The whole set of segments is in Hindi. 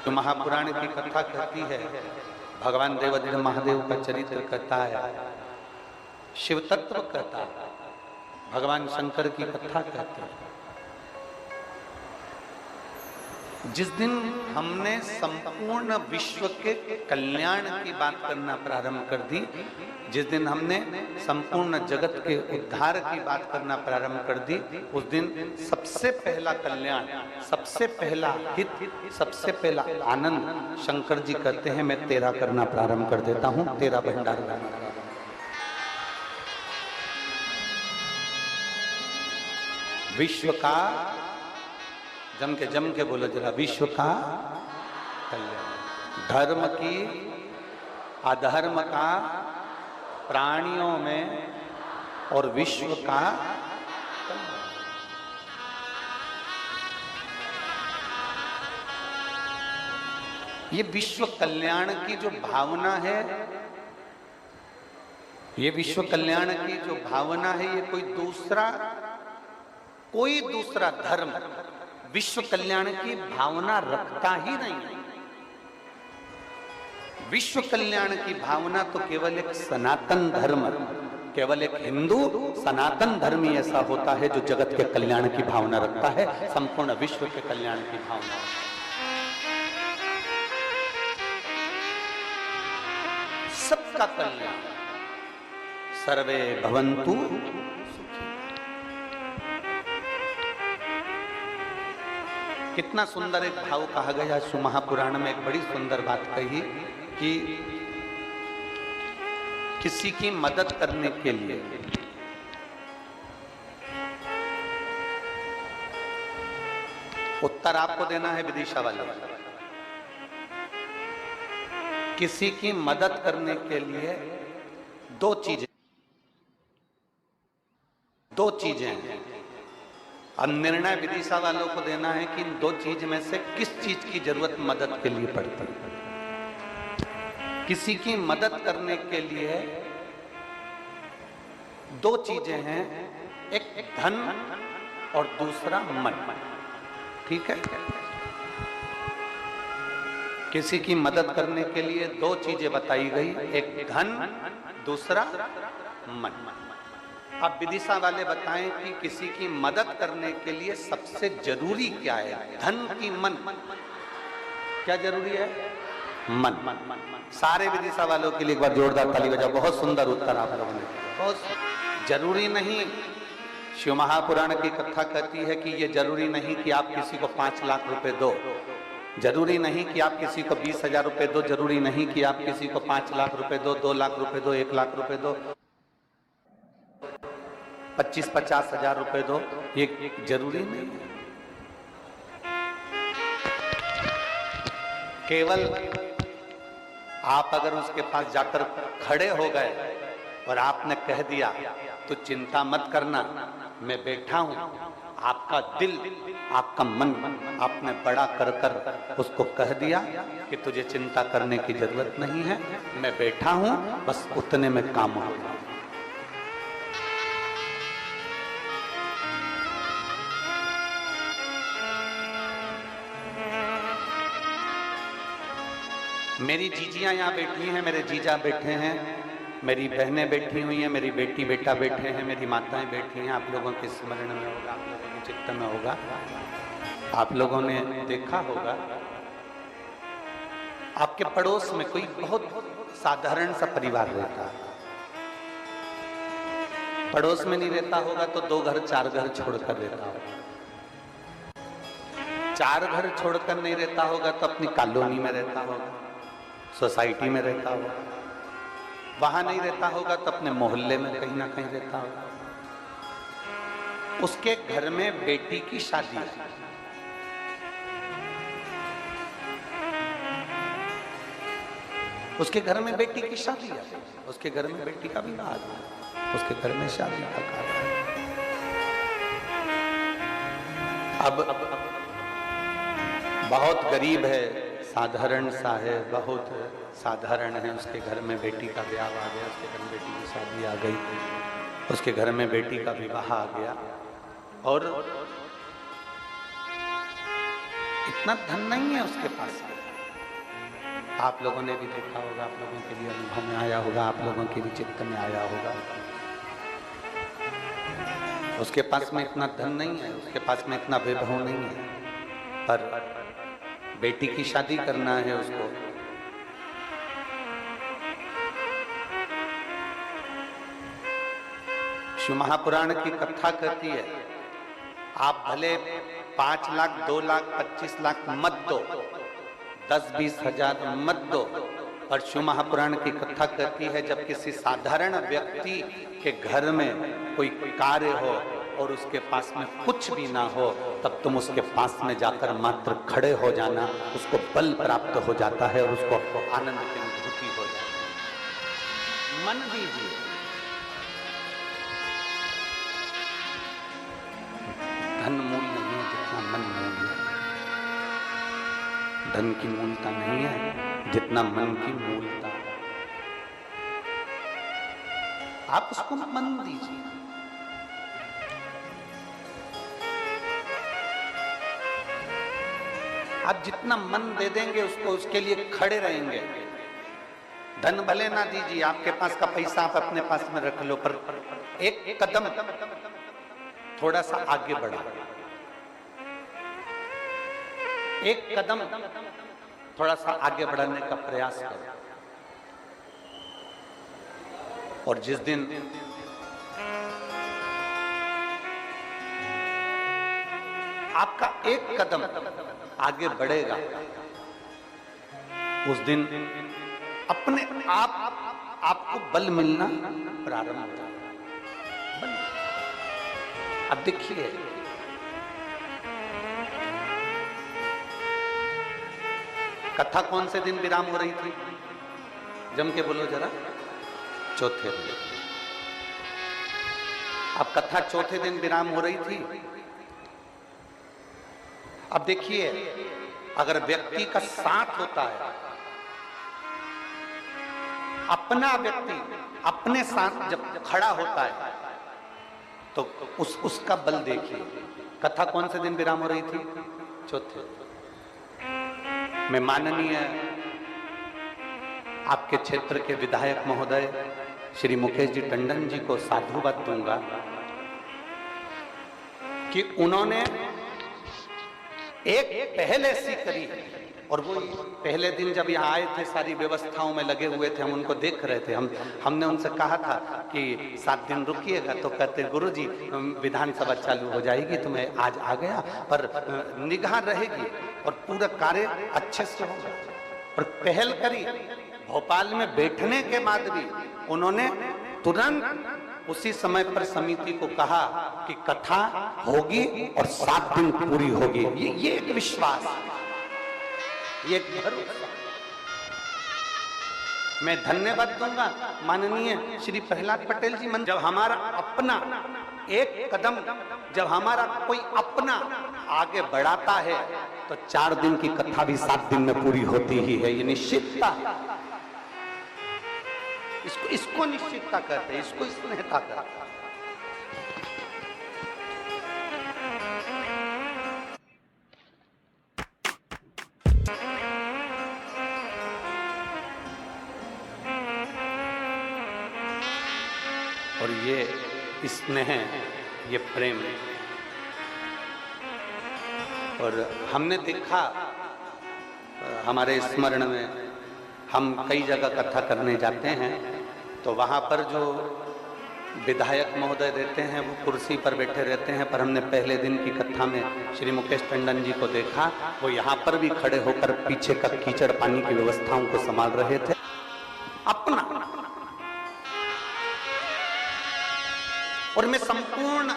तो महापुराण की कथा कहती है, भगवान देवाधिदेव महादेव का चरित्र कहता है, शिव तत्व कहता है, भगवान शंकर की कथा कहते हैं। जिस दिन हमने संपूर्ण विश्व के कल्याण की बात करना प्रारंभ कर दी, जिस दिन हमने संपूर्ण जगत के उद्धार की बात करना प्रारंभ कर दी, उस दिन सबसे पहला कल्याण, सबसे पहला हित, सबसे पहला आनंद शंकर जी कहते हैं, मैं तेरा करना प्रारंभ कर देता हूं, तेरा भंडार करना। विश्व का जम के बोलो जरा, विश्व का कल्याण, धर्म की, अधर्म का, प्राणियों में और विश्व का कल्याण। ये विश्व कल्याण की जो भावना है, ये विश्व कल्याण की जो भावना है, ये कोई दूसरा धर्म विश्व कल्याण की भावना रखता ही नहीं। विश्व कल्याण की भावना तो केवल एक सनातन धर्म, केवल एक हिंदू सनातन धर्म ही ऐसा होता है जो जगत के कल्याण की भावना रखता है, संपूर्ण विश्व के कल्याण की भावना। सबका कल्याण, सर्वे भवन्तु। कितना सुंदर एक भाव कहा गया शिव महापुराण में, एक बड़ी सुंदर बात कही कि किसी की मदद करने के लिए उत्तर आपको देना है विदिशा वाले, किसी की मदद करने के लिए दो चीजें हैं। अब निर्णय विदिशा वालों को देना है कि इन दो चीज में से किस चीज की जरूरत मदद के लिए पड़ती है। किसी की मदद करने के लिए दो चीजें हैं, एक धन और दूसरा मन। ठीक है, किसी की मदद करने के लिए दो चीजें बताई गई, एक धन, दूसरा मन। अब विदिशा वाले बताएं कि किसी की मदद करने के लिए सबसे जरूरी क्या है, धन की मन? क्या जरूरी है? मन। सारे विदिशा वालों के लिए एक बार जोरदार ताली बजाओ, बहुत सुंदर उत्तर आप लोगों ने। बहुत जरूरी नहीं, शिव महापुराण की कथा कहती है कि ये जरूरी नहीं कि आप किसी को 5 लाख रुपए दो, जरूरी नहीं कि आप किसी को 20,000 रुपए दो, जरूरी नहीं कि आप किसी को 5 लाख रुपए दो, 2 लाख रुपए दो, 1 लाख रुपए दो, 25-50 हजार रुपए दो, ये जरूरी नहीं है। केवल आप अगर उसके पास जाकर खड़े हो गए और आपने कह दिया तो चिंता मत करना, मैं बैठा हूं, आपका दिल, आपका मन आपने बड़ा कर उसको कह दिया कि तुझे चिंता करने की जरूरत नहीं है, मैं बैठा हूं, बस उतने में काम होगा। मेरी जीजियां यहाँ बैठी हैं, मेरे जीजा बैठे हैं, मेरी बहनें बैठी हुई हैं, मेरी बेटी बेटा बैठे हैं, मेरी माताएं बैठी हैं। आप लोगों के स्मरण में होगा, आप लोगों के चित्त में होगा, आप लोगों ने देखा होगा, आपके पड़ोस में कोई बहुत साधारण सा परिवार रहता है। पड़ोस में नहीं रहता होगा तो 2 घर 4 घर छोड़कर रहता होगा, 4 घर छोड़कर नहीं रहता होगा तो अपनी कॉलोनी में रहता होगा, सोसाइटी में रहता होगा, वहां नहीं रहता होगा तो अपने मोहल्ले में कहीं ना कहीं रहता होगा। उसके घर में बेटी की शादी है, उसके घर में बेटी की शादी है, उसके घर में बेटी का विवाह है, उसके घर में शादी का कार्य है। अब बहुत गरीब है, साधारण सा है, बहुत साधारण है, उसके घर में बेटी का ब्याह आ गया, उसके घर में बेटी की शादी आ गई, उसके घर में बेटी का विवाह आ गया, और इतना धन नहीं है उसके पास। आप लोगों ने भी देखा होगा, आप लोगों के भी अनुभव में आया होगा, आप लोगों के भी चित्त में आया होगा। उसके पास में इतना धन नहीं है, उसके पास में इतना वैभव नहीं है, पर बेटी की शादी करना है उसको। शिव महापुराण की कथा कहती है, आप भले 5 लाख, 2 लाख, 25 लाख मत दो, 10-20 हजार मत दो, पर शिव महापुराण की कथा कहती है जब किसी साधारण व्यक्ति के घर में कोई कार्य हो और उसके पास में कुछ भी ना हो, तब तुम उसके पास में जाकर मात्र खड़े हो जाना, उसको बल प्राप्त हो जाता है और उसको आनंद की अनुभूति हो जाती है। मन दीजिए, धन मूल नहीं है जितना मन मूल है। धन की मूलता नहीं है जितना मन की मूलता है। आप उसको मन दीजिए। आप जितना मन दे देंगे उसको, उसके लिए खड़े रहेंगे। धन भले ना दीजिए, आपके पास का पैसा आप अपने पास में रख लो, पर एक कदम थोड़ा सा आगे बढ़ा, एक कदम थोड़ा सा आगे बढ़ाने का प्रयास करो। और जिस दिन आपका एक कदम आगे बढ़ेगा, उस दिन अपने आप आपको बल मिलना प्रारंभ हो जाएगा। अब देखिए, कथा कौन से दिन विराम हो रही थी? जम के बोलो जरा। चौथे दिन। अब कथा चौथे दिन विराम हो रही थी। अब देखिए, अगर व्यक्ति का साथ होता है, अपना व्यक्ति अपने साथ जब खड़ा होता है, तो उसका बल देखिए। कथा कौन से दिन विराम हो रही थी? चौथे। मैं माननीय आपके क्षेत्र के विधायक महोदय श्री मुकेश जी टंडन जी को साधुवाद दूंगा कि उन्होंने एक पहल ऐसी करी, और वो पहले दिन जब यहाँ आए थे सारी व्यवस्थाओं में लगे हुए थे, हम उनको देख रहे थे। हमने उनसे कहा था कि 7 दिन रुकिएगा, तो कहते गुरुजी विधानसभा चालू हो जाएगी, तो मैं आज आ गया, पर निगाह रहेगी और पूरा कार्य अच्छे से होगा। और पहल करी, भोपाल में बैठने के बाद भी उन्होंने तुरंत उसी समय पर समिति को कहा कि कथा होगी और 7 दिन पूरी होगी। ये एक विश्वास, ये एक भरोसा। मैं धन्यवाद दूंगा माननीय श्री प्रहलाद पटेल जी। जब हमारा अपना एक कदम, जब हमारा कोई अपना आगे बढ़ाता है, तो 4 दिन की कथा भी 7 दिन में पूरी होती ही है। ये निश्चितता है, इसको निश्चितता कहते हैं, इसको स्नेहता कहते हैं। और ये स्नेह, ये प्रेम, और हमने देखा हमारे स्मरण में, हम कई जगह कथा करने जाते हैं, तो वहाँ पर जो विधायक महोदय रहते हैं वो कुर्सी पर बैठे रहते हैं, पर हमने पहले दिन की कथा में श्री मुकेश टंडन जी को देखा, वो यहाँ पर भी खड़े होकर पीछे का कीचड़ पानी की व्यवस्थाओं को संभाल रहे थे। अपना। और मैं संपूर्ण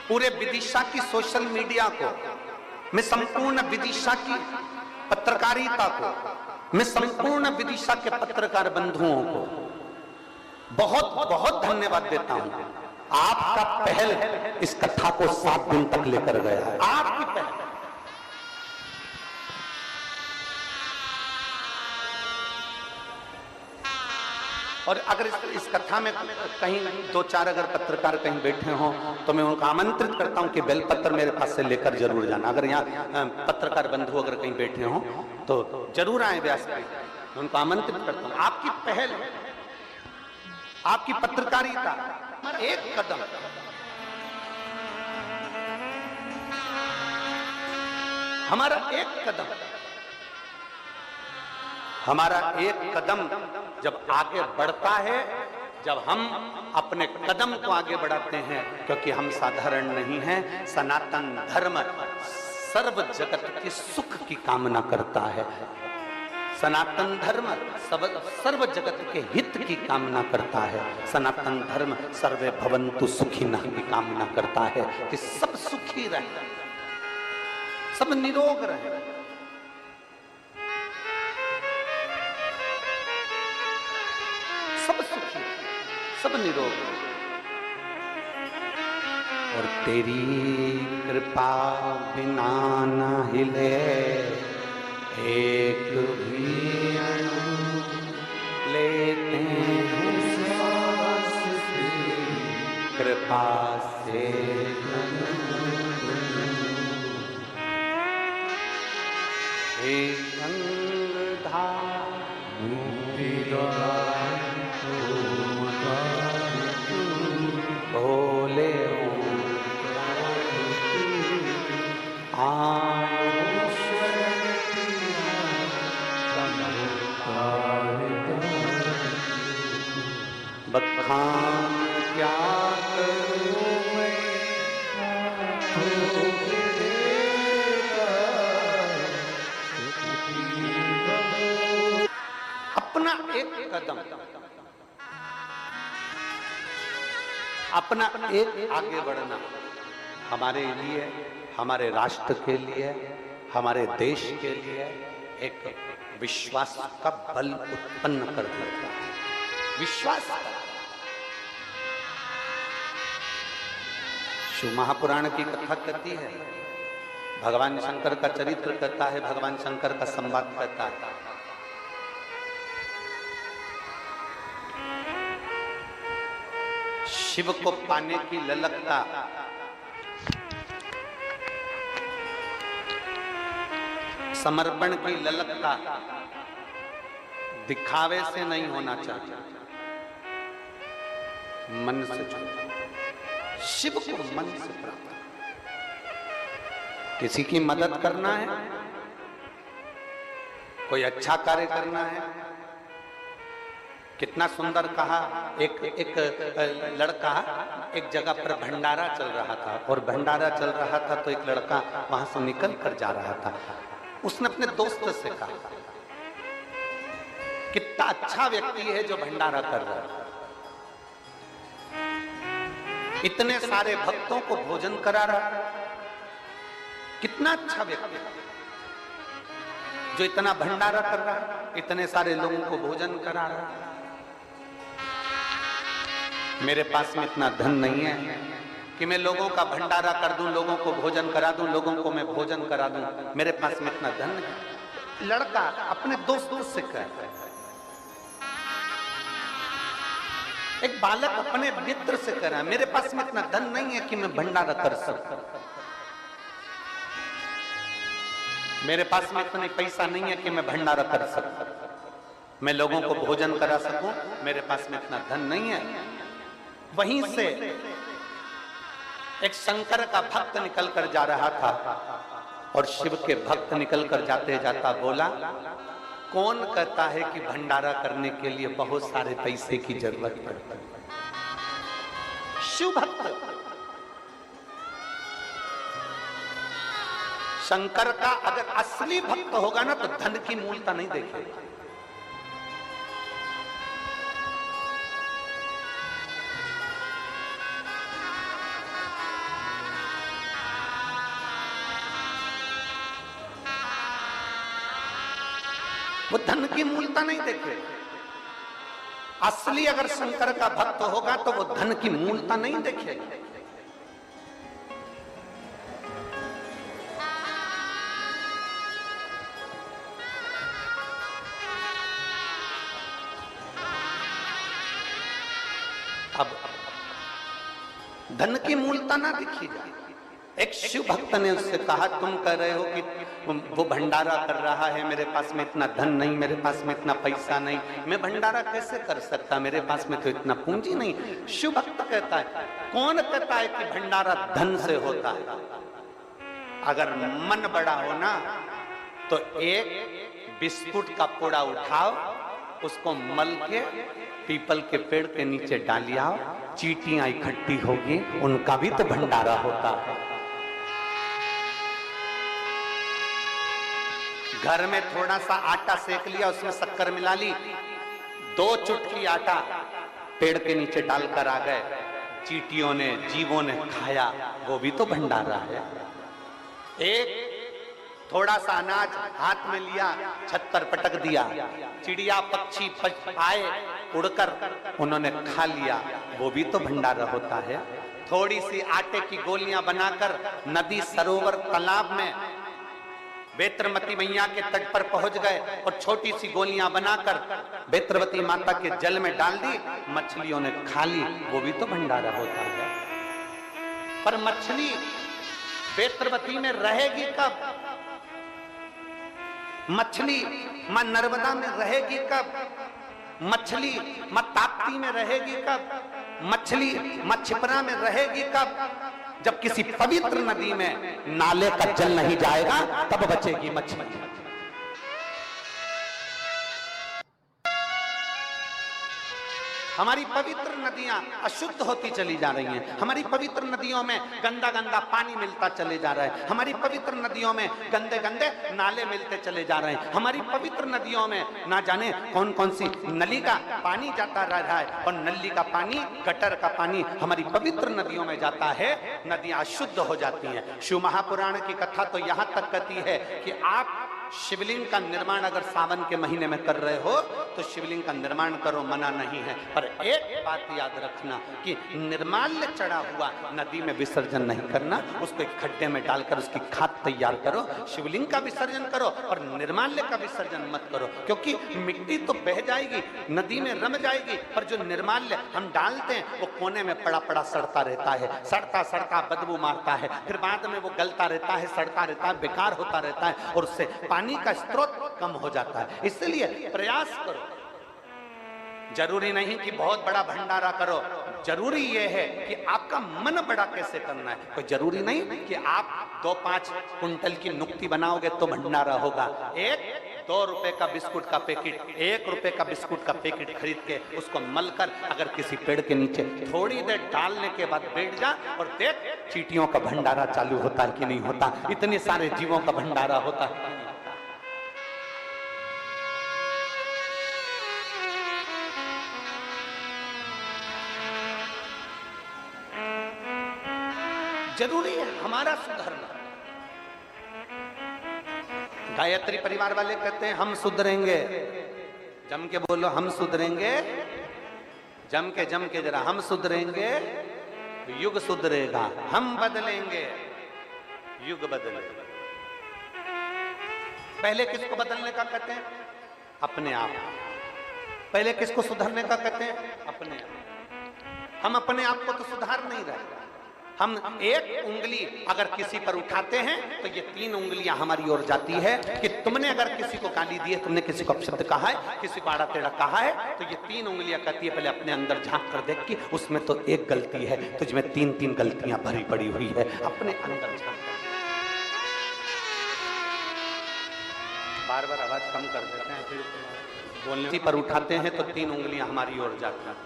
पूरे विदिशा की सोशल मीडिया को, मैं संपूर्ण विदिशा की पत्रकारिता को, मैं संपूर्ण विदिशा के पत्रकार बंधुओं को बहुत बहुत धन्यवाद देता हूं। आपका पहल इस कथा को 7 दिन तक लेकर गया है। आपकी पहल। और अगर इस कथा में कहीं दो चार अगर पत्रकार कहीं बैठे हों तो मैं उनको आमंत्रित करता हूं कि बेलपत्र मेरे पास से लेकर जरूर जाना। अगर यहाँ पत्रकार बंधु अगर कहीं बैठे हों तो जरूर आए व्यास भाई, मैं उनको आमंत्रित करता हूं। आपकी पहल, आपकी पत्रकारिता, एक कदम हमारा एक कदम जब आगे बढ़ता है, जब हम अपने कदम को आगे बढ़ाते हैं, क्योंकि हम साधारण नहीं हैं। सनातन धर्म सर्व जगत के सुख की कामना करता है। सनातन धर्म सर्व जगत के हित की कामना करता है। सनातन धर्म सर्वे भवन्तु सुखिनः की कामना करता है कि सब सुखी रहे, सब निरोग रहे। सब सुखी, सब निरोग। और तेरी कृपा बिना न हिले एक भी अणु, लेते हैं सांस तेरी कृपा से। हे गंगाधार मुक्ति भोले बखान क्या करूं मैं, अपना एक कदम, अपना एक आगे बढ़ना हमारे लिए, हमारे राष्ट्र के लिए, हमारे देश के लिए एक विश्वास का बल उत्पन्न कर देता है। विश्वास। शिव महापुराण की कथा कहती है, भगवान शंकर का चरित्र कहता है, भगवान शंकर का संवाद कहता है। शिव को पाने की ललकता समर्पण की ललकता दिखावे से नहीं होना चाहिए, मन से जुड़ा। शिव को मन से प्राप्त। किसी की मदद करना है, कोई अच्छा कार्य करना है। कितना सुंदर कहा, एक लड़का एक जगह पर भंडारा चल रहा था, और भंडारा चल रहा था तो एक लड़का वहां से निकल कर जा रहा था। उसने अपने दोस्त से कहा, कितना अच्छा व्यक्ति है जो भंडारा कर रहा है, इतने सारे भक्तों को भोजन करा रहा है। कितना अच्छा व्यक्ति जो इतना भंडारा कर रहा है, इतने सारे लोगों को भोजन करा रहा है। मेरे पास में इतना धन नहीं है कि मैं लोगों का भंडारा कर दूं, लोगों को भोजन करा दूं, लोगों को मैं भोजन करा दूं। मेरे पास में इतना धन नहीं। लड़का अपने दोस्तों से कह रहा है, एक बालक अपने मित्र से कह रहा है, मेरे पास में इतना धन नहीं है कि मैं भंडारा कर सकूं, मेरे पास में इतना पैसा नहीं है कि मैं भंडारा कर सकूं, मैं लोगों को भोजन करा सकूं, मेरे पास में इतना धन नहीं है। वहीं से एक शंकर का भक्त निकल कर जा रहा था, और शिव के भक्त निकल कर जाते जाता बोला, कौन कहता है कि भंडारा करने के लिए बहुत सारे पैसे की जरूरत पड़ती है। शिव भक्त शंकर का अगर असली भक्त होगा ना तो धन की मूलता नहीं देखेगा। वो धन की मूलता नहीं देखे। असली अगर शंकर का भक्त होगा तो वो धन की मूलता नहीं देखेगा। अब धन की मूलता ना दिखी जाए। एक शिव भक्त ने उससे कहा, तुम कह रहे हो कि वो भंडारा कर रहा है, मेरे पास में इतना धन नहीं, मेरे पास में इतना पैसा नहीं, मैं भंडारा कैसे कर सकता, मेरे पास में तो इतना पूंजी नहीं। शिव भक्त कहता है, कौन कहता है कि भंडारा धन से होता है? अगर मन बड़ा हो ना तो एक बिस्कुट का पोड़ा उठाओ, उसको मल के पीपल के पेड़ के नीचे डालियाओ, चींटियां इकट्ठी होगी, उनका भी तो भंडारा होता है। घर में थोड़ा सा आटा सेक लिया, उसमें शक्कर मिला ली, 2 चुटकी आटा पेड़ के नीचे डालकर आ गए, चींटियों ने, जीवों ने खाया, वो भी तो भंडारा है। एक थोड़ा सा अनाज हाथ में लिया, छत पर पटक दिया, चिड़िया पक्षी आए उड़कर, उन्होंने खा लिया, वो भी तो भंडारा होता है। थोड़ी सी आटे की गोलियां बनाकर नदी, सरोवर, तालाब में बेत्रवती मैया के तट पर पहुंच गए और छोटी सी गोलियां बनाकर बेत्रवती माता के जल में डाल दी, मछलियों ने खा ली, वो भी तो भंडारा होता है। पर मछली बेत्रवती में रहेगी कब? मछली मां नर्मदा में रहेगी कब? मछली मां ताप्ती में रहेगी कब? मछली मां छिपरा में रहेगी कब? जब किसी पवित्र नदी में नाले का जल नहीं जाएगा तब बचेगी मछली। हमारी पवित्र नदियां अशुद्ध होती चली जा रही हैं, हमारी पवित्र नदियों में गंदा गंदा पानी मिलता चले जा रहा है, हमारी पवित्र नदियों में गंदे गंदे नाले मिलते चले जा रहे हैं, हमारी पवित्र नदियों में ना जाने कौन कौन सी नली का पानी जाता रह रहा है, और नली का पानी, गटर का पानी हमारी पवित्र नदियों में जाता है, नदियां अशुद्ध हो जाती हैं। शिव महापुराण की कथा तो यहाँ तक कहती है कि आप शिवलिंग का निर्माण अगर सावन के महीने में कर रहे हो तो शिवलिंग का निर्माण करो, मना नहीं है, पर एक बात याद रखना कि निर्माल्य चढ़ा हुआ नदी में विसर्जन नहीं करना, उसको एक खड्डे में डालकर उसकी खाद तैयार करो, शिवलिंग का विसर्जन करो और निर्माल्य का विसर्जन मत करो, क्योंकि मिट्टी तो बह जाएगी, नदी में रम जाएगी, पर जो निर्माल्य हम डालते हैं वो कोने में पड़ा पड़ा सड़ता रहता है, सड़ता सड़ता बदबू मारता है, फिर बाद में वो गलता रहता है, सड़ता रहता है, बेकार होता रहता है और उससे पानी का स्रोत कम हो जाता है। इसलिए प्रयास करो, जरूरी नहीं कि बहुत बड़ा भंडारा करो, जरूरी यह है कि आपका मन बड़ा कैसे करना है। कोई जरूरी नहीं कि आप 2-5 कुंटल की नुक्ति बनाओगे तो भंडारा होगा। 1-2 रुपए का बिस्कुट का पैकेट, 1 रुपए का बिस्कुट का पैकेट खरीद के उसको मलकर अगर किसी पेड़ के नीचे थोड़ी देर डालने के बाद बैठ जा और देख चींटियों का भंडारा चालू होता है कि नहीं होता, इतने सारे जीवों का भंडारा होता है। जरूरी है हमारा सुधरना। गायत्री परिवार वाले कहते हैं हम सुधरेंगे, जम के बोलो हम सुधरेंगे, जम के जरा, हम सुधरेंगे युग सुधरेगा, हम बदलेंगे युग बदलेगा। पहले किसको बदलने का कहते हैं? अपने आप। पहले किसको सुधरने का कहते हैं? अपने आप। हम अपने आप को तो सुधार नहीं रहे। हम एक उंगली अगर किसी पर उठाते हैं तो ये 3 उंगलियां हमारी ओर जाती है कि तुमने अगर किसी को गाली दी है, तुमने किसी को अपशब्द कहा है, किसी को आड़ा टेढ़ा कहा है, तो ये 3 उंगलियां कहती है पहले अपने अंदर झांक कर देख कि उसमें तो एक गलती है, तुझमें 3-3 गलतियां भरी पड़ी हुई है, अपने अंदर झांक। बार बार आवाज कम कर देते हैं, फिर बोलने पर उठाते हैं तो 3 उंगलियां हमारी ओर जाती हैं।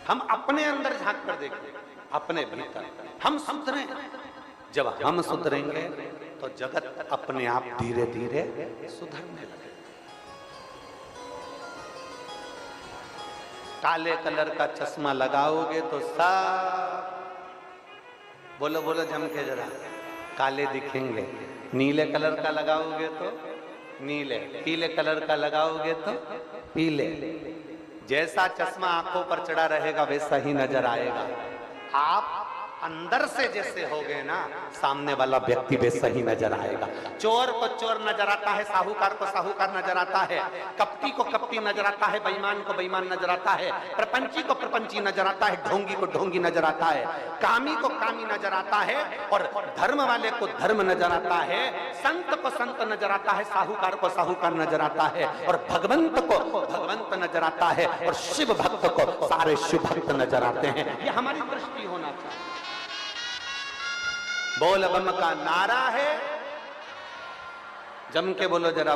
हम अपने अंदर झांक कर देखें, अपने भीतर हम सुधरें। जब हम सुधरेंगे तो जगत अपने आप धीरे धीरे सुधरने लगे। काले कलर का चश्मा लगाओगे तो सब बोलो बोलो जम के जरा, काले दिखेंगे। नीले कलर का लगाओगे तो नीले, पीले कलर का लगाओगे तो पीले। जैसा चश्मा आंखों पर चढ़ा रहेगा वैसा ही नजर आएगा। आप अंदर से जैसे हो गए ना, सामने वाला व्यक्ति भी सही नजर आएगा। चोर को चोर नजर आता है, साहूकार को साहूकार नजर आता है, कपटी को कपटी नजर आता है, बेईमान को बेईमान नजर आता है, प्रपंची को प्रपंची नजर आता है, ढोंगी को ढोंगी नजर आता है, कामी को कामी नजर आता है, और धर्म वाले को धर्म नजर आता है, संत को संत नजर आता है, साहूकार को साहूकार नजर आता है, और भगवंत को भगवंत नजर आता है, और शिव भक्त को सारे शिव भक्त नजर आते हैं। ये हमारी दृष्टि होना चाहिए। बोल बम का नारा है, जम के बोलो जरा।